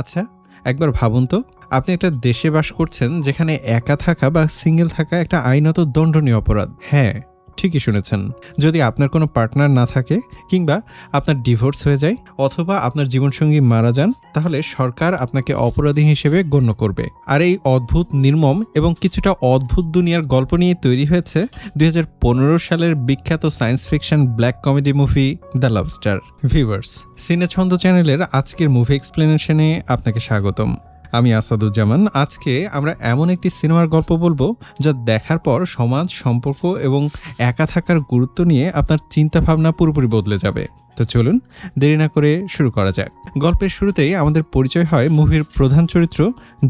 আচ্ছা, একবার ভাবুন তো, আপনি একটা দেশে বাস করছেন যেখানে একা থাকা বা সিঙ্গেল থাকা একটা আইনত দণ্ডনীয় অপরাধ। হ্যাঁ, ঠিকই শুনেছেন। যদি আপনার কোনো পার্টনার না থাকে কিংবা আপনার ডিভোর্স হয়ে যায় অথবা আপনার জীবনসঙ্গী মারা যান, তাহলে সরকার আপনাকে অপরাধী হিসেবে গণ্য করবে। আর এই অদ্ভুত, নির্মম এবং কিছুটা অদ্ভুত দুনিয়ার গল্প নিয়ে তৈরি হয়েছে 2015 সালের বিখ্যাত science fiction black comedy movie the lobster. Viewers, সিনেছন্দ চ্যানেলের আজকের মুভি এক্সপ্লেনেশনে আপনাকে স্বাগতম। আমি আসাদুজ্জামান। আজকে আমরা এমন একটি সিনেমার গল্প বলবো যা দেখার পর সমাজ, সম্পর্ক এবং একা থাকার গুরুত্ব নিয়ে আপনার চিন্তাভাবনা পুরোপুরি বদলে যাবে। তো চলুন দেরি না করে শুরু করা যাক। গল্পের শুরুতেই আমাদের পরিচয় হয় মুভির প্রধান চরিত্র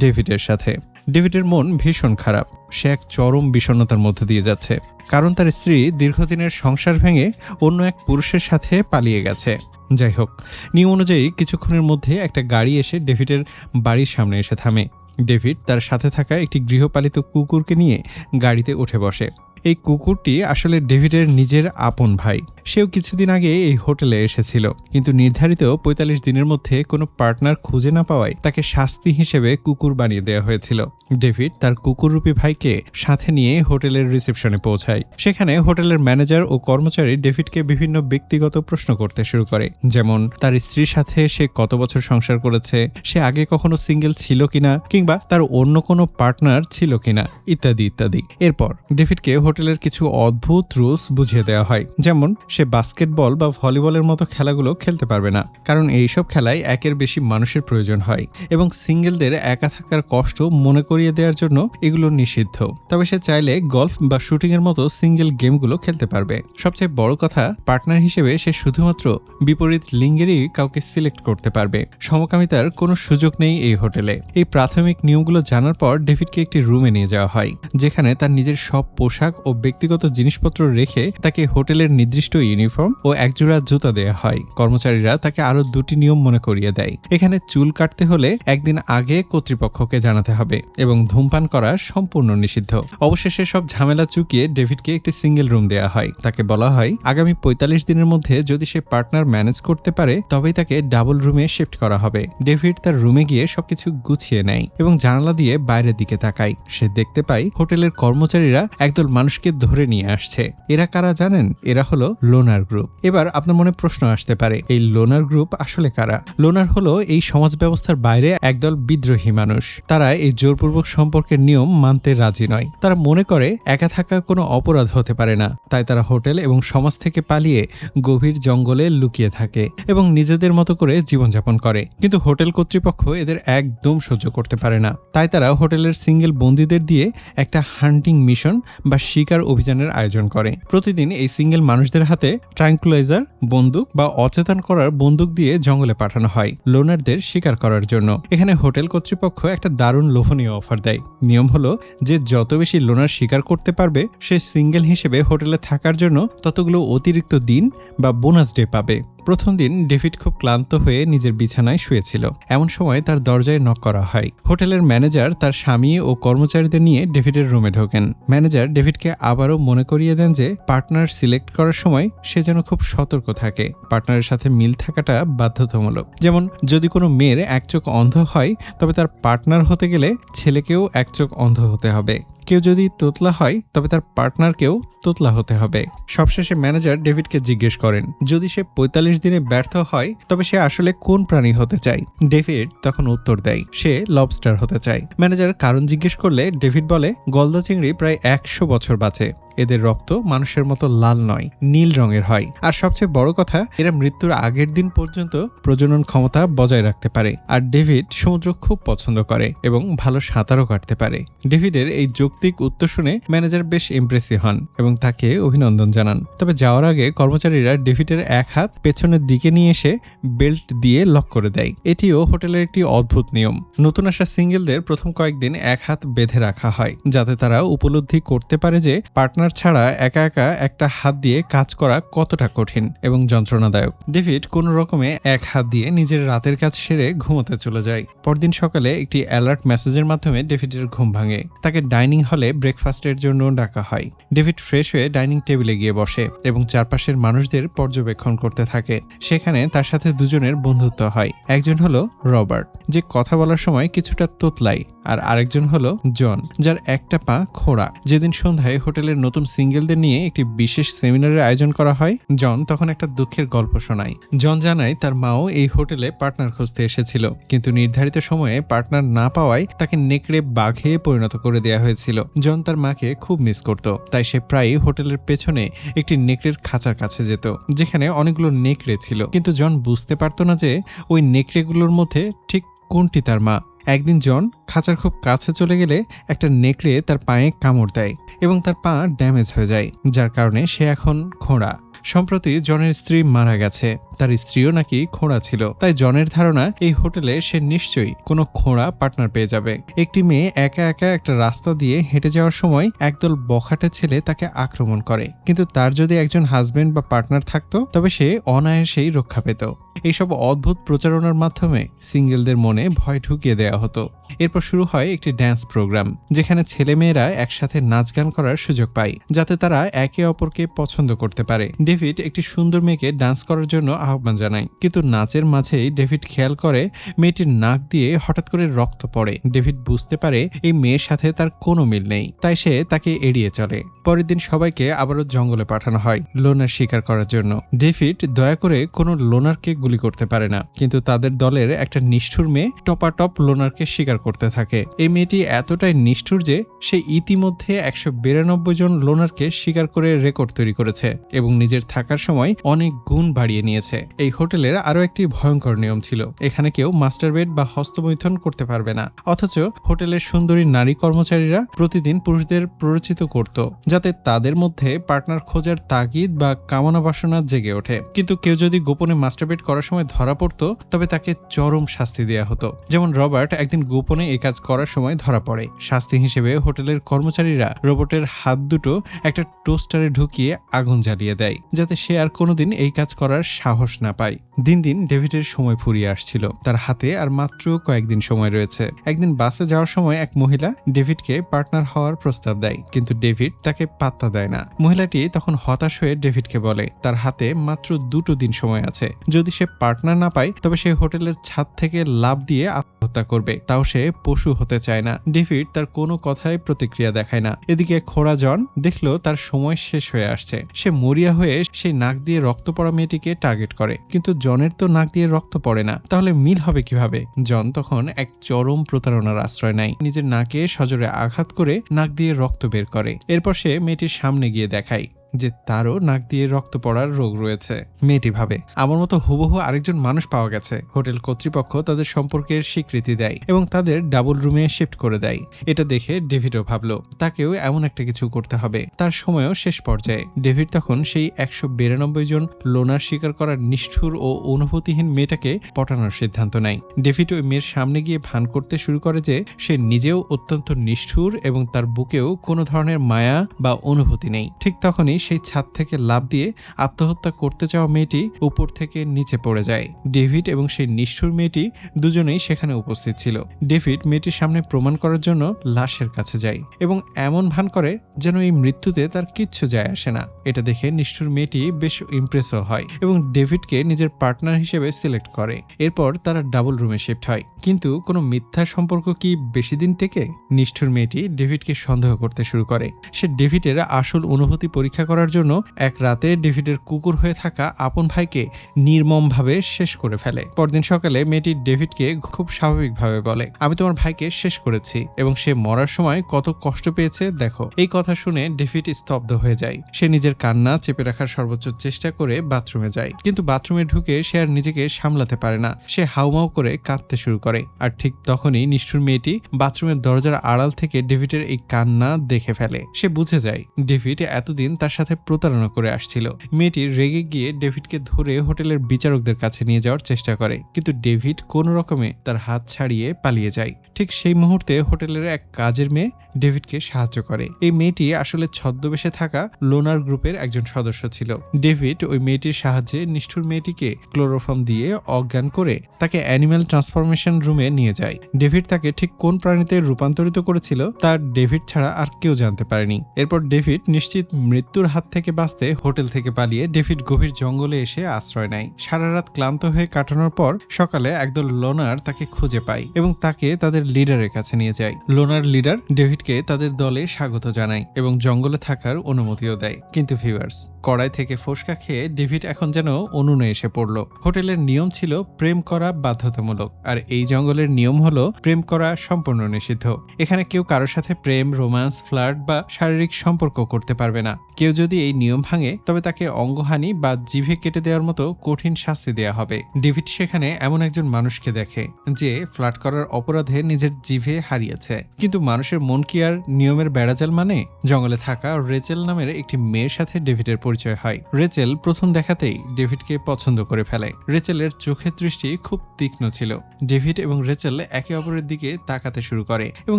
ডেভিডের সাথে। ডেভিডের মন ভীষণ খারাপ। সে এক চরম বিষণ্ণতার মধ্যে দিয়ে যাচ্ছে, কারণ তার স্ত্রী দীর্ঘদিনের সংসার ভেঙে অন্য এক পুরুষের সাথে পালিয়ে গেছে। যাই হোক, নিয়ম অনুযায়ী কিছুক্ষণের মধ্যে একটা গাড়ি এসে ডেভিডের বাড়ির সামনে এসে থামে। ডেভিড তার সাথে থাকা একটি গৃহপালিত কুকুরকে নিয়ে গাড়িতে উঠে বসে। এই কুকুরটি আসলে ডেভিডের নিজের আপন ভাই। সেও কিছুদিন আগে এই হোটেলে এসেছিল, কিন্তু নির্ধারিত 45 দিনের মধ্যে কোনো পার্টনার খুঁজে না পাওয়ায় তাকে শাস্তি হিসেবে কুকুর বানিয়ে দেওয়া হয়েছিল। ডেভিড তার কুকুররূপী ভাইকে সাথে নিয়ে হোটেলের রিসেপশনে পৌঁছায়। সেখানে হোটেলের ম্যানেজার ও কর্মচারী ডেভিডকে বিভিন্ন ব্যক্তিগত প্রশ্ন করতে শুরু করে, যেমন তার স্ত্রীর সাথে সে কত বছর সংসার করেছে, সে আগে কখনো সিঙ্গেল ছিল কিনা, কিংবা তার অন্য কোনো পার্টনার ছিল কিনা, ইত্যাদি ইত্যাদি। এরপর ডেভিডকে হোটেলের কিছু অদ্ভুত রুলস বুঝিয়ে দেওয়া হয়, যেমন সে বাস্কেটবল বা ভলিবলের মতো খেলাগুলো খেলতে পারবে না, কারণ এইসব খেলায় একের বেশি মানুষের প্রয়োজন হয় এবং সিঙ্গেলদের একা থাকার কষ্ট মনে করিয়ে দেওয়ার জন্য এগুলো নিষিদ্ধ। তবে সে চাইলে গলফ বা শুটিং এর মতো সিঙ্গেল গেমগুলো খেলতে পারবে। সবচেয়ে বড় কথা, পার্টনার হিসেবে সে শুধুমাত্র বিপরীত লিঙ্গেরই কাউকে সিলেক্ট করতে পারবে। সমকামিতার কোনো সুযোগ নেই এই হোটেলে। এই প্রাথমিক নিয়মগুলো জানার পর ডেভিডকে একটি রুমে নিয়ে যাওয়া হয়, যেখানে তার নিজের সব পোশাক ও ব্যক্তিগত জিনিসপত্র রেখে তাকে হোটেলের নির্দিষ্ট ইউনিফর্ম ও একজোড়া জুতা দেয়া হয়। কর্মচারীরা তাকে আরো 2টি নিয়ম মনে করিয়ে দেয়। এখানে চুল কাটতে হলে একদিন আগে কর্তৃপক্ষকে জানাতে হবে এবং ধূমপান করা সম্পূর্ণ নিষিদ্ধ। অবশেষে সব ঝামেলা চুকিয়ে ডেভিডকে একটি সিঙ্গেল রুম দেয়া হয়। তাকে বলা হয় আগামী 45 দিনের মধ্যে যদি সে পার্টনার ম্যানেজ করতে পারে তবেই তাকে ডাবল রুমে শিফট করা হবে। ডেভিড তার রুমে গিয়ে সবকিছু গুছিয়ে নেয় এবং জানালা দিয়ে বাইরের দিকে তাকায়। সে দেখতে পায় হোটেলের কর্মচারীরা একদল মানুষকে ধরে নিয়ে আসছে। এরা কারা জানেন? এরা হলো লোনার গ্রুপ। এবার আপনার মনে প্রশ্ন আসতে পারে, এই লোনার গ্রুপ আসলে কারা? লোনার হলো এই সমাজ ব্যবস্থার বাইরে একদল বিদ্রোহী মানুষ। তারা এই জোরপূর্বক সম্পর্কের নিয়ম মানতে রাজি নয়। তারা মনে করে একা থাকা কোনো অপরাধ হতে পারে না, তাই তারা হোটেল এবং সমাজ থেকে পালিয়ে গভীর জঙ্গলে লুকিয়ে থাকে এবং নিজেদের মতো করে জীবনযাপন করে। কিন্তু হোটেল কর্তৃপক্ষ এদের একদম সহ্য করতে পারে না, তাই তারা হোটেলের সিঙ্গেল বন্দীদের দিয়ে একটা হান্টিং মিশন বা শিকার অভিযানের আয়োজন করে। প্রতিদিন এই সিঙ্গেল মানুষদের হাতে ট্রাঙ্কুলাইজার, বন্দুক বা অচেতন করার বন্দুক দিয়ে জঙ্গলে পাঠানো হয় লোনারদের শিকার করার জন্য। এখানে হোটেল কর্তৃপক্ষ একটা দারুণ লোভনীয় অফার দেয়। নিয়ম হলো যে যত বেশি লোনার শিকার করতে পারবে সে সিঙ্গেল হিসেবে হোটেলে থাকার জন্য ততগুলো অতিরিক্ত দিন বা বোনাস ডে পাবে। প্রথম দিন ডেভিড খুব ক্লান্ত হয়ে নিজের বিছানায় শুয়েছিল। এমন সময় তার দরজায় নক করা হয়। হোটেলের ম্যানেজার তার স্বামী ও কর্মচারীদের নিয়ে ডেভিডের রুমে ঢোকেন। ম্যানেজার ডেভিডকে আবারও মনে করিয়ে দেন যে পার্টনার সিলেক্ট করার সময় সে যেন খুব সতর্ক থাকে। পার্টনারের সাথে মিল থাকাটা বাধ্যতামূলক। যেমন যদি কোনো মেয়ের এক চোখ অন্ধ হয় তবে তার পার্টনার হতে গেলে ছেলেকেও এক চোখ অন্ধ হতে হবে। কেউ যদি তোতলা হয় তবে তার পার্টনারকেও তোতলা হতে হবে। সবশেষে ম্যানেজার ডেভিডকে জিজ্ঞেস করেন যদি সে 45 দিনে ব্যর্থ হয় তবে সে আসলে কোন প্রাণী হতে চায়। ডেভিড তখন উত্তর দেয় সে লবস্টার হতে চায়। ম্যানেজার কারণ জিজ্ঞেস করলে ডেভিড বলে গলদা চিংড়ি প্রায় 100 বছর বাঁচে। এদের রক্ত মানুষের মতো লাল নয়, নীল রঙের হয়। আর সবচেয়ে বড় কথা, এরা মৃত্যুর আগের দিন পর্যন্ত প্রজনন ক্ষমতা বজায় রাখতে পারে। আর ডেভিড সমুদ্র খুব পছন্দ করে এবং ভালো সাঁতারও কাটতে পারে। ডেভিডের এই যৌক্তিক উত্তর শুনে ম্যানেজার বেশ ইমপ্রেসিভ হন এবং তাকে অভিনন্দন জানান। তবে যাওয়ার আগে কর্মচারীরা ডেভিডের এক হাত পেছনের দিকে নিয়ে এসে বেল্ট দিয়ে লক করে দেয়। এটিও হোটেলের একটি অদ্ভুত নিয়ম। নতুন আসা সিঙ্গেলদের প্রথম কয়েকদিন এক হাত বেঁধে রাখা হয়, যাতে তারা উপলব্ধি করতে পারে যে পার্টনার ছাড়া একা একা একটা হাত দিয়ে কাজ করা কতটা কঠিন এবং যন্ত্রণাদায়ক। ডেভিড কোনো রকমে এক হাত দিয়ে নিজের রাতের কাজ সেরে ঘুমোতে চলে যায়। পরদিন সকালে একটি অ্যালার্ট মেসেজের মাধ্যমে ডেভিডের ঘুম ভাঙে। তাকে ডাইনিং হলে ব্রেকফাস্টের জন্য ডাকা হয়। ডেভিড ফ্রেশ হয়ে ডাইনিং টেবিলে গিয়ে বসে এবং চারপাশের মানুষদের পর্যবেক্ষণ করতে থাকে। সেখানে তার সাথে দুজনের বন্ধুত্ব হয়। একজন হলো রবার্ট, যে কথা বলার সময় কিছুটা তোতলাই, আর আরেকজন হলো জন, যার একটা পা খোড়া। যেদিন সন্ধ্যায় হোটেলের নতুন সিঙ্গেলদের নিয়ে একটি বিশেষ সেমিনারের আয়োজন করা হয়, জন তখন একটা দুঃখের গল্প শোনায়। জন জানায় তার মাও এই হোটেলে পার্টনার খুঁজতে এসেছিল, কিন্তু নির্ধারিত সময়ে পার্টনার না পাওয়ায় তাকে নেকড়ে বাঘে পরিণত করে দেওয়া হয়েছিল। জন তার মাকে খুব মিস করত, তাই সে প্রায়ই হোটেলের পেছনে একটি নেকড়ের খাঁচার কাছে যেত, যেখানে অনেকগুলো নেকড়ে ছিল। কিন্তু জন বুঝতে পারত না যে ওই নেকড়েগুলোর মধ্যে ঠিক কোনটি তার মা। একদিন জন খাঁচার খুব কাছে চলে গেলে একটা নেকড়ে তার পায়ে কামড় দেয় এবং তার পা ড্যামেজ হয়ে যায়, যার কারণে সে এখন খোঁড়া। সম্প্রতি জনের স্ত্রী মারা গেছে, তার স্ত্রীও নাকি খোঁড়া ছিল, তাই জনের ধারণা এই হোটেলে সে নিশ্চয়ই কোনো খোঁড়া পার্টনার পেয়ে যাবে। একটি মেয়ে একা একা একটা রাস্তা দিয়ে হেঁটে যাওয়ার সময় একদল বখাটে ছেলে তাকে আক্রমণ করে, কিন্তু তার যদি একজন হাজবেন্ড বা পার্টনার থাকতো তবে সে অনায়াসেই রক্ষা পেত। এইসব অদ্ভুত প্রচারণার মাধ্যমে সিঙ্গেলদের মনে ভয় ঢুকিয়ে দেওয়া হতো। এরপর শুরু হয় একটি ড্যান্স প্রোগ্রাম, যেখানে ছেলেমেয়েরা একসাথে নাচ গান করার সুযোগ পায়, যাতে তারা একে অপরকে পছন্দ করতে পারে। ডেভিড একটি সুন্দর মেয়েকে ডান্স করার জন্য আহ্বান জানায়, কিন্তু নাচের মাঝেই ডেভিড খেয়াল করে মেয়েটির নাক দিয়ে হঠাৎ করে রক্ত পড়ে। ডেভিড বুঝতে পারে এই মেয়ের সাথে তার কোনো মিল নেই, তাই সে তাকে এড়িয়ে চলে। পরের দিন সবাইকে আবারও জঙ্গলে পাঠানো হয় লোনার শিকার করার জন্য। ডেভিড দয়া করে কোনো লোনারকে গুলি করতে পারে না, কিন্তু তাদের দলের একটা নিষ্ঠুর মেয়ে টপাটপ লোনারকে শিকার করতে থাকে। এই মেয়েটি এতটাই নিষ্ঠুর যে সে ইতিমধ্যে 192 জন লোনারকে শিকার করে রেকর্ড তৈরি করেছে এবং নিজের থাকার সময় অনেক গুণ বাড়িয়ে নিয়েছে। এই হোটেলের আরো একটি ভয়ঙ্কর নিয়ম ছিল, এখানে কেউ মাস্টারবেড বা হস্তমৈথুন করতে পারবে না। অথচ হোটেলের সুন্দরী নারী কর্মচারীরা প্রতিদিন পুরুষদের প্ররোচিত করত, যাতে তাদের মধ্যে পার্টনার খোঁজার তাগিদ বা কামনা বাসনা জেগে ওঠে। কিন্তু কেউ যদি গোপনে মাস্টারবেড করার সময় ধরা পড়তো তবে তাকে চরম শাস্তি দেওয়া হতো। যেমন রবার্ট একদিন গোপনে এই কাজ করার সময় ধরা পড়ে। শাস্তি হিসেবে হোটেলের কর্মচারীরা রোবটের হাত দুটো একটা টোস্টারে ঢুকিয়ে আগুন জ্বালিয়ে দেয়, যাতে সে আর কোনোদিন এই কাজ করার সাহস না পায়। দিন দিন ডেভিডের সময় ফুরিয়ে আসছিল, তার হাতে আর মাত্র কয়েকদিন সময় রয়েছে। একদিন বাসে যাওয়ার সময় এক মহিলা ডেভিডকে পার্টনার হওয়ার প্রস্তাব দেয়, কিন্তু ডেভিড তাকে পাত্তা দেয় না। মহিলাটি তখন হতাশ হয়ে ডেভিডকে বলে তার হাতে মাত্র 2 দিন সময় আছে, যদি সে পার্টনার না পায় তবে সে হোটেলের ছাদ থেকে লাফ দিয়ে আত্মহত্যা করবে, তাও সে পশু হতে চায় না। ডেভিড তার কোনো কথায় প্রতিক্রিয়া দেখায় না। এদিকে খোঁড়া জন দেখলো তার সময় শেষ হয়ে আসছে। সে মরিয়া হয়ে সেই নাক দিয়ে রক্ত পড়া মেয়েটিকে টার্গেট করে, কিন্তু জনের তো নাক দিয়ে রক্ত পড়ে না, তাহলে মিল হবে কিভাবে? জন তখন এক চরম প্রতারণার আশ্রয় নেয়, নিজের নাকে সজোরে আঘাত করে নাক দিয়ে রক্ত বের করে। এরপর সে মেয়েটির সামনে গিয়ে দেখায় যে তারও নাক দিয়ে রক্ত পড়ার রোগ রয়েছে। মেয়েটি ভাবে আমার মতো হুবহু আরেকজন মানুষ পাওয়া গেছে। হোটেল কর্তৃপক্ষ তাদের সম্পর্কের স্বীকৃতি দেয় এবং তাদের ডাবল রুমে শিফট করে দেয়। এটা দেখে ডেভিডও ভাবলো তাকেও এমন একটা কিছু করতে হবে। তার সময়ও শেষ পর্যায়ে। ডেভিড তখন সেই 192 জন লোনার শিকার করার নিষ্ঠুর ও অনুভূতিহীন মেয়েটাকে পটানোর সিদ্ধান্ত নেয়। ডেভিড ওই মেয়ের সামনে গিয়ে ভান করতে শুরু করে যে সে নিজেও অত্যন্ত নিষ্ঠুর এবং তার বুকেও কোনো ধরনের মায়া বা অনুভূতি নেই। ঠিক তখনই সেই ছাদ থেকে লাফ দিয়ে আত্মহত্যা করতে চাওয়া মেয়েটি উপর থেকে নিচে পড়ে যায়। ডেভিড এবং সেই নিষ্ঠুর মেয়েটি দুজনেই সেখানে উপস্থিত ছিল। ডেভিড মেয়েটির সামনে প্রমাণ করার জন্য লাশের কাছে যায় এবং এমন ভান করে যেন এই মৃত্যুতে তার কিচ্ছু যায় আসে না। এটা দেখে নিষ্ঠুর মেয়েটি বেশ ইমপ্রেসও হয় এবং ডেভিডকে নিজের পার্টনার হিসেবে সিলেক্ট করে। এরপর তারা ডাবল রুমে শিফট হয়। কিন্তু কোনো মিথ্যা সম্পর্ক কি বেশি দিন টেকে? নিষ্ঠুর মেয়েটি ডেভিডকে সন্দেহ করতে শুরু করে। সে ডেভিডের আসল অনুভূতি পরীক্ষা করার জন্য এক রাতে ডেভিডের কুকুর হয়ে থাকা আপন ভাইকে নির্মমভাবে শেষ করে ফেলে। পরদিন সকালে মেয়েটি ডেভিডকে খুব স্বাভাবিকভাবে বলে আমি তোমার ভাইকে শেষ করেছি এবং সে মরার সময় কত কষ্ট পেয়েছে দেখো। এই কথা শুনে ডেভিড স্তব্ধ হয়ে যায়। সে নিজের কান্না চেপে রাখার সর্বোচ্চ চেষ্টা করে বাথরুমে যায়, কিন্তু বাথরুমে ঢুকে সে আর নিজেকে সামলাতে পারে না। সে হাউমাউ করে কাঁদতে শুরু করে। আর ঠিক তখনই নিষ্ঠুর মেয়েটি বাথরুমের দরজার আড়াল থেকে ডেভিডের এই কান্না দেখে ফেলে। সে বুঝে যায় ডেভিড এতদিন তার সাথে প্রতারণা করে আসছিল। মেয়েটি রেগে গিয়ে ডেভিডকে ধরে হোটেলের বিচারকদের কাছে নিয়ে যাওয়ার চেষ্টা করে, কিন্তু ডেভিড কোনো রকমে তার হাত ছাড়িয়ে পালিয়ে যায়। ঠিক সেই মুহূর্তে হোটেলের এক কাজের মেয়ে ডেভিডকে সাহায্য করে। এই মেয়েটি আসলে ছদ্মবেশে থাকা লোনার গ্রুপের একজন সদস্য ছিল। ডেভিড ওই মেয়েটির সাহায্যে নিষ্ঠুর মেয়েটিকে ক্লোরোফর্ম দিয়ে অজ্ঞান করে তাকে অ্যানিম্যাল ট্রান্সফরমেশন রুমে নিয়ে যায়। ডেভিড তাকে ঠিক কোন প্রাণীতে রূপান্তরিত করেছিল তা ডেভিড ছাড়া আর কেউ জানতে পারেনি। এরপর ডেভিড নিশ্চিত মৃত্যুর হাত থেকে বাঁচতে হোটেল থেকে পালিয়ে ডেভিড গভীর জঙ্গলে এসে আশ্রয় নেয়। সারা রাত ক্লান্ত হয়ে কাটানোর পর সকালে একদল লোনার তাকে খুঁজে পায় এবং তাকে তাদের লিডারের কাছে নিয়ে যায়। লোনার লিডার ডেভিডকে তাদের দলে স্বাগত জানায় এবং জঙ্গলে থাকার অনুমতিও দেয়। কিন্তু ভিউয়ার্স, কড়াই থেকে ফোসকা খেয়ে ডেভিড এখন যেন উনুনে এসে পড়ল। হোটেলের নিয়ম ছিল প্রেম করা বাধ্যতামূলক, আর এই জঙ্গলের নিয়ম হলো প্রেম করা সম্পূর্ণ নিষিদ্ধ। এখানে কেউ কারোর সাথে প্রেম, রোম্যান্স, ফ্লার্ট বা শারীরিক সম্পর্ক করতে পারবে না। কেউ যদি এই নিয়ম ভাঙে তবে তাকে অঙ্গহানি বা জিভে কেটে দেওয়ার মতো কঠিন শাস্তি দেওয়া হবে। ডেভিড সেখানে এমন একজন মানুষকে দেখে যে ফ্লার্ট করার অপরাধে নিজের জিভে হারিয়েছে। কিন্তু মানুষের মন কি আর নিয়মের বেড়াজাল মানে? জঙ্গলে থাকা রেচেল নামের একটি মেয়ের সাথে ডেভিডের পরিচয় হয়। রেচেল প্রথম দেখাতেই ডেভিডকে পছন্দ করে ফেলে। রেচেলের চোখের দৃষ্টি খুব তীক্ষ্ণ ছিল। ডেভিড এবং রেচেল একে অপরের দিকে তাকাতে শুরু করে এবং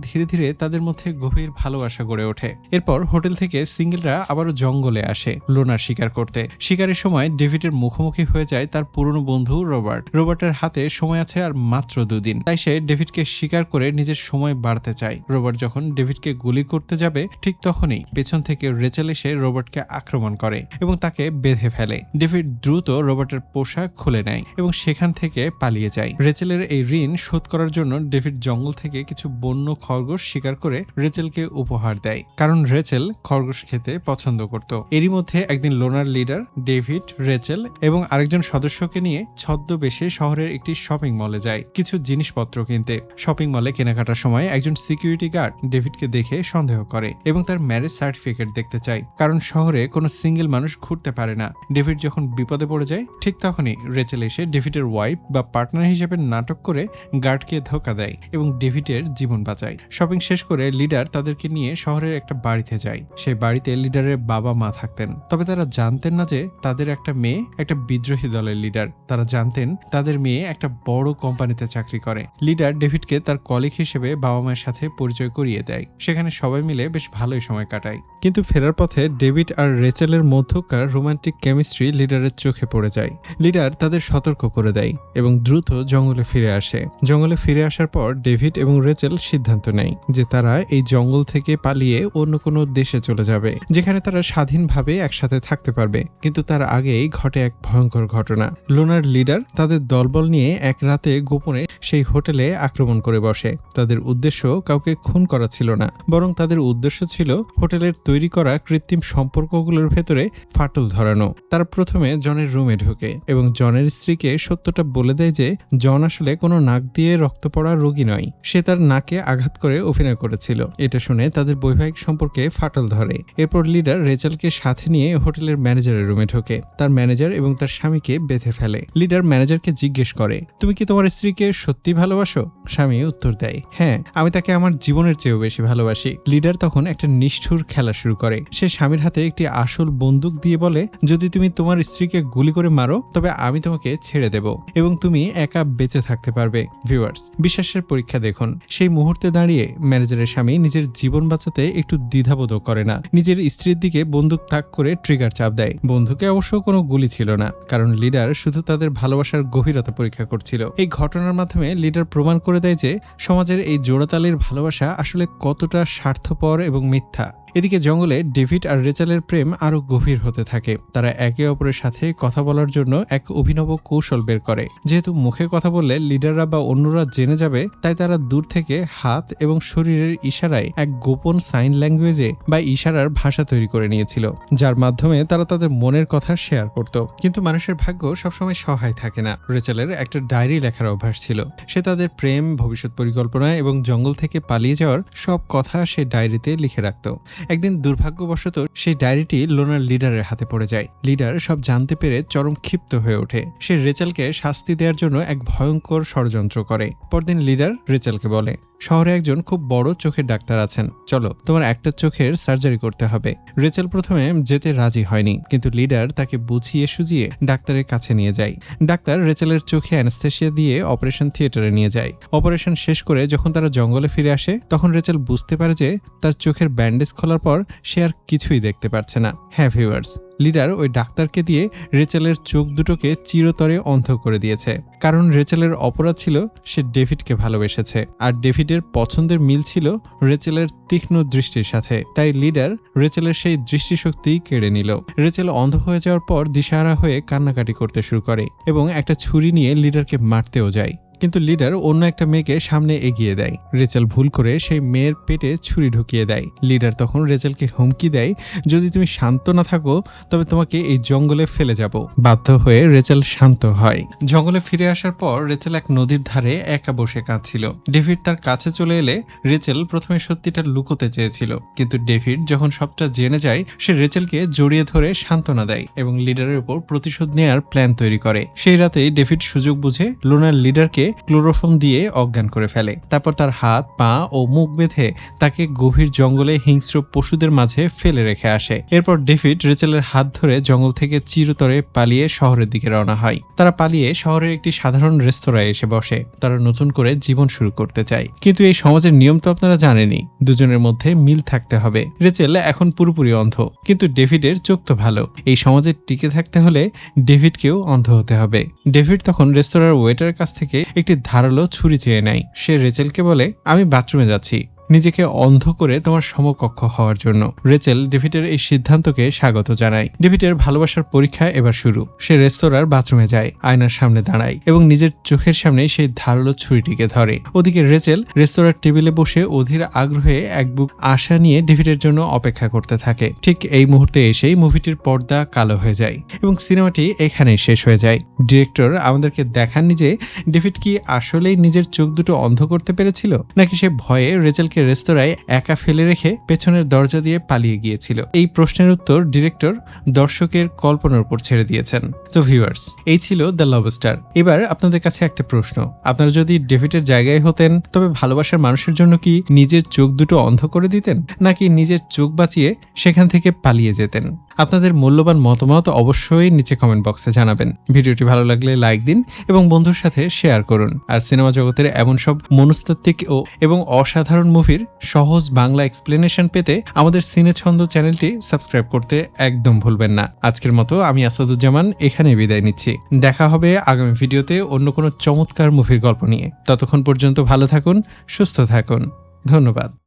ধীরে ধীরে তাদের মধ্যে গভীর ভালোবাসা গড়ে ওঠে। এরপর হোটেল থেকে সিঙ্গেলরা আবারও জঙ্গলে আসে লোনার শিকার করতে। শিকারের সময় ডেভিডের মুখোমুখি হয়ে যায় তার পুরনো বন্ধু রবার্ট। রবার্টের হাতে সময় আছে আর মাত্র 2 দিন, তাই সে ডেভিডকে শিকার করে নিজের সময় বাড়তে চায়। রবার্ট যখন ডেভিডকে গুলি করতে যাবে ঠিক তখনই পেছন থেকে রেচেল এসে রবার্টকে আক্রমণ করে এবং তাকে বেঁধে ফেলে। ডেভিড দ্রুত রবার্টের পোশাক খুলে নেয় এবং সেখান থেকে পালিয়ে যায়। রেচেলের এই ঋণ শোধ করার জন্য ডেভিড জঙ্গল থেকে কিছু বন্য খরগোশ শিকার করে রেচেলকে উপহার দেয়, কারণ রেচেল খরগোশ খেতে পছন্দ করত। এরই মধ্যে একদিন লোনার লিডার ডেভিড, রেচেল এবং আরেকজন সদস্যকে নিয়ে ছদ্মবেশে শহরের একটি শপিং মলে যায় কিছু জিনিসপত্র কিনতে। শপিং মলে কেনাকাটার সময় একজন সিকিউরিটি গার্ড ডেভিডকে দেখে সন্দেহ করে এবং তার ম্যারেজ সার্টিফিকেট দেখতে চায়, কারণ শহরে কোনো সিঙ্গেল মানুষ ঘুরতে পারে না। ডেভিড যখন বিপদে পড়ে যায় ঠিক তখনই রেচেল এসে ডেভিডের ওয়াইফ বা পার্টনার হিসেবে নাটক করে গার্ডকে ধোঁকা দেয় এবং ডেভিডের জীবন বাঁচায়। শপিং শেষ করে লিডার তাদেরকে নিয়ে শহরের একটা বাড়িতে যায়। সেই বাড়িতে লিডারের বাবা মা থাকতেন, তবে তারা জানতেন না যে তাদের একটা মেয়ে একটা বিদ্রোহী দলের লিডার। তারা জানতেন তাদের মেয়ে একটা বড় কোম্পানিতে চাকরি করে। লিডার ডেভিডকে তার কলিগ হিসেবে বাবা মায়ের সাথে পরিচয় করিয়ে দেয়। সেখানে সবাই মিলে বেশ ভালোই সময় কাটায়। কিন্তু ফেরার পথে ডেভিড আর রেচেলের মধ্যকার রোমান্টিক কেমিস্ট্রি লিডারের চোখে পড়ে যায়। লিডার তাদের সতর্ক করে দেয় এবং দ্রুত জঙ্গলে ফিরে আসে। জঙ্গলে ফিরে আসার পর ডেভিড এবং রেচেল সিদ্ধান্ত নেয় যে তারা এই জঙ্গল থেকে পালিয়ে অন্য কোনো দেশে চলে যাবে, যেখানে তারা স্বাধীনভাবে একসাথে থাকতে পারবে। কিন্তু তার আগেই ঘটে এক ভয়ঙ্কর ঘটনা। লোনার লিডার তাদের দলবল নিয়ে এক রাতে গোপনে সেই হোটেলে আক্রমণ করে বসে। তাদের উদ্দেশ্য কাউকে খুন করা ছিল না, বরং তাদের উদ্দেশ্য ছিল হোটেলের তৈরি করা কৃত্রিম সম্পর্কগুলোর ভেতরে ফাটল ধরানো। তারা প্রথমে জনের রুমে ঢোকে এবং জনের স্ত্রীকে সত্যটা বলে দেয় যে জন আসলে কোনো নাক দিয়ে রক্ত পড়া রোগী নয়, সে তার নাকে আঘাত করে অভিনয় করেছিল। এটা শুনে তাদের বৈবাহিক সম্পর্কে ফাটল ধরে। এরপর লিডার রেচেলকে সাথে নিয়ে হোটেলের ম্যানেজারের রুমে ঢোকে। তার ম্যানেজার এবং তার স্বামীকে বেঁধে ফেলে। লিডার ম্যানেজারকে জিজ্ঞেস করে, তুমি কি তোমার স্ত্রীকে সত্যি ভালোবাসো? স্বামী উত্তর দেয়, হ্যাঁ, আমি তাকে আমার জীবনের চেয়েও বেশি ভালোবাসি। লিডার তখন একটা নিষ্ঠুর খেলা শুরু করে। সে স্বামীর হাতে একটি আসল বন্দুক দিয়ে বলে, যদি তুমি তোমার স্ত্রীকে গুলি করে মারো তবে আমি তোমাকে ছেড়ে দেব এবং তুমি একা বেঁচে থাকতে পারবে। ভিউয়ার্স, বিশ্বাসের পরীক্ষা দেখুন। সেই মুহূর্তে দাঁড়িয়ে ম্যানেজারের স্বামী নিজের জীবন বাঁচাতে একটু দ্বিধাবোধ করে না। নিজের স্ত্রীর দিকে বন্দুক তাক করে ট্রিগার চাপ দেয়। বন্দুকে অবশ্য কোনো গুলি ছিল না, কারণ লিডার শুধু তাদের ভালোবাসার গভীরতা পরীক্ষা করছিল। এই ঘটনার মাধ্যমে লিডার প্রমাণ করে দেয় যে সমাজের এই জোড়াতালির ভালোবাসা আসলে কতটা স্বার্থপর এবং মিথ্যা। এদিকে জঙ্গলে ডেভিড আর রেচেলের প্রেম আরো গভীর হতে থাকে। তারা একে অপরের সাথে কথা বলার জন্য এক অভিনব কৌশল বের করে। যেহেতু মুখে কথা বললে লিডাররা বা অন্যরা জেনে যাবে, তাই তারা দূর থেকে হাত এবং শরীরের ইশারায় এক গোপন সাইন ল্যাঙ্গুয়েজে বা ইশারার ভাষা তৈরি করে নিয়েছিল, যার মাধ্যমে তারা তাদের মনের কথা শেয়ার করত। কিন্তু মানুষের ভাগ্য সবসময় সহায় থাকে না। রেচেলের একটা ডায়েরি লেখার অভ্যাস ছিল। সে তাদের প্রেম, ভবিষ্যৎ পরিকল্পনা এবং জঙ্গল থেকে পালিয়ে যাওয়ার সব কথা সে ডায়েরিতে লিখে রাখত। একদিন দুর্ভাগ্যবশত সেই ডায়েরিটি লোনার লিডারের হাতে পড়ে যায়। লিডার সব জানতে পেরে চরম ক্ষিপ্ত হয়ে ওঠে। সে রেচেলকে শাস্তি দেওয়ার জন্য এক ভয়ঙ্কর ষড়যন্ত্র করে। পরদিন লিডার রেচেলকে বলে, শহরে একজন খুব বড় চোখের ডাক্তার আছেন, চলো তোমার একটা চোখের সার্জারি করতে হবে। রেচেল প্রথমে যেতে রাজি হয়নি, কিন্তু লিডার তাকে বুঝিয়ে সুঝিয়ে ডাক্তারের কাছে নিয়ে যায়। ডাক্তার রেচেলের চোখে অ্যানেস্থেসিয়া দিয়ে অপারেশন থিয়েটারে নিয়ে যায়। অপারেশন শেষ করে যখন তারা জঙ্গলে ফিরে আসে, তখন রেচেল বুঝতে পারে যে তার চোখের ব্যান্ডেজ খোলার পর সে আর কিছুই দেখতে পারছে না। হ্যাঁ ভিউয়ার্স, লিডার ওই ডাক্তারকে দিয়ে রেচেলের চোখ দুটোকে চিরতরে অন্ধ করে দিয়েছে। কারণ রেচেলের অপরাধ ছিল সে ডেভিডকে ভালোবেসেছে, আর ডেভিডের পছন্দের মিল ছিল রেচেলের তীক্ষ্ণ দৃষ্টির সাথে। তাই লিডার রেচেলের সেই দৃষ্টিশক্তি কেড়ে নিল। রেচেল অন্ধ হয়ে যাওয়ার পর দিশাহারা হয়ে কান্নাকাটি করতে শুরু করে এবং একটা ছুরি নিয়ে লিডারকে মারতেও যায়। কিন্তু লিডার অন্য একটা মেয়েকে সামনে এগিয়ে দেয়। রেচেল ভুল করে সেই মেয়ের পেটে ছুরি ঢুকিয়ে দেয়। লিডার তখন রেচেলকে হুমকি দেয়, যদি তুমি শান্ত না থাকো তবে তোমাকে এই জঙ্গলে ফেলে যাব। বাধ্য হয়ে রেচেল শান্ত হয়। জঙ্গলে ফিরে আসার পর রেচেল এক নদীর ধারে একা বসে কাঁদছিল। ডেভিড তার কাছে চলে এলে রেচেল প্রথমে সত্যিটা লুকোতে চেয়েছিল, কিন্তু ডেভিড যখন সবটা জেনে যায়, সে রেচেলকে জড়িয়ে ধরে সান্ত্বনা দেয় এবং লিডারের উপর প্রতিশোধ নেওয়ার প্ল্যান তৈরি করে। সেই রাতেই ডেভিড সুযোগ বুঝে লোনার লিডারকে ক্লোরোফর্ম দিয়ে অজ্ঞান করে ফেলে। তারপর তার হাত, পা ও মুখ বেঁধে তাকে গভীর জঙ্গলে হিংস্র পশুদের মাঝে ফেলে রেখে আসে। এরপর ডেভিড রেচেলের হাত ধরে জঙ্গল থেকে চিরতরে পালিয়ে শহরের দিকে রওনা হয়। তারা পালিয়ে শহরের একটি সাধারণ রেস্তোরাঁয় এসে বসে। তারা নতুন করে জীবন শুরু করতে চায়। কিন্তু এই সমাজের নিয়ম তো আপনারা জানেনই, দুজনের মধ্যে মিল থাকতে হবে। রেচেল এখন পুরোপুরি অন্ধ, কিন্তু ডেভিডের চোখ তো ভালো। এই সমাজে টিকে থাকতে হলে ডেভিডকেও অন্ধ হতে হবে। ডেভিড তখন রেস্তোরাঁর ওয়েটারের কাছ থেকে একটি ধারালো ছুরি চেয়ে নেয়। সে রেচেলকে বলে, আমি বাথরুমে যাচ্ছি, নিজেকে অন্ধ করে তোমার সমকক্ষ হওয়ার জন্য। রেচেল ডেভিডের এই সিদ্ধান্তকে স্বাগত জানায়। ডেভিডের ভালোবাসার পরীক্ষা এবার শুরু। সে রেস্তোরাঁর বাথরুমে যায়, আয়নার সামনে দাঁড়ায় এবং নিজের চোখের সামনে সেই ধারালো ছুরিটিকে ধরে। ওদিকে রেচেল রেস্তোরাঁর টেবিলে বসে অধীর আগ্রহে এক বুক আশা নিয়ে ডেভিডের জন্য অপেক্ষা করতে থাকে। ঠিক এই মুহূর্তে এসেই মুভিটির পর্দা কালো হয়ে যায় এবং সিনেমাটি এখানেই শেষ হয়ে যায়। ডিরেক্টর আমাদেরকে দেখাননি যে ডেভিড কি আসলেই নিজের চোখ দুটো অন্ধ করতে পেরেছিল, নাকি সে ভয়ে রেচেলকে রেস্তোরাঁয় একা ফেলে রেখে পেছনের দরজা দিয়ে পালিয়ে গিয়েছিল। এই প্রশ্নের উত্তর ডিরেক্টর দর্শকের কল্পনার উপর ছেড়ে দিয়েছেন। তো ভিউয়ার্স, এই ছিল দ্য লাভ স্টার। এবার আপনাদের কাছে একটা প্রশ্ন, আপনারা যদি ডেভিডের জায়গায় হতেন তবে ভালোবাসার মানুষের জন্য কি নিজের চোখ দুটো অন্ধ করে দিতেন, নাকি নিজের চোখ বাঁচিয়ে সেখান থেকে পালিয়ে যেতেন? আপনাদের মূল্যবান মতামত অবশ্যই নিচে কমেন্ট বক্সে জানাবেন। ভিডিওটি ভালো লাগলে লাইক দিন এবং বন্ধুর সাথে শেয়ার করুন। আর সিনেমা জগতের এমন সব মনস্তাত্ত্বিক এবং অসাধারণ মুভির সহজ বাংলা এক্সপ্লেনেশন পেতে আমাদের সিনে ছন্দ চ্যানেলটি সাবস্ক্রাইব করতে একদম ভুলবেন না। আজকের মতো আমি আসাদুজ্জামান এখানে বিদায় নিচ্ছি। দেখা হবে আগামী ভিডিওতে অন্য কোনো চমৎকার মুভির গল্প নিয়ে। ততক্ষণ পর্যন্ত ভালো থাকুন, সুস্থ থাকুন। ধন্যবাদ।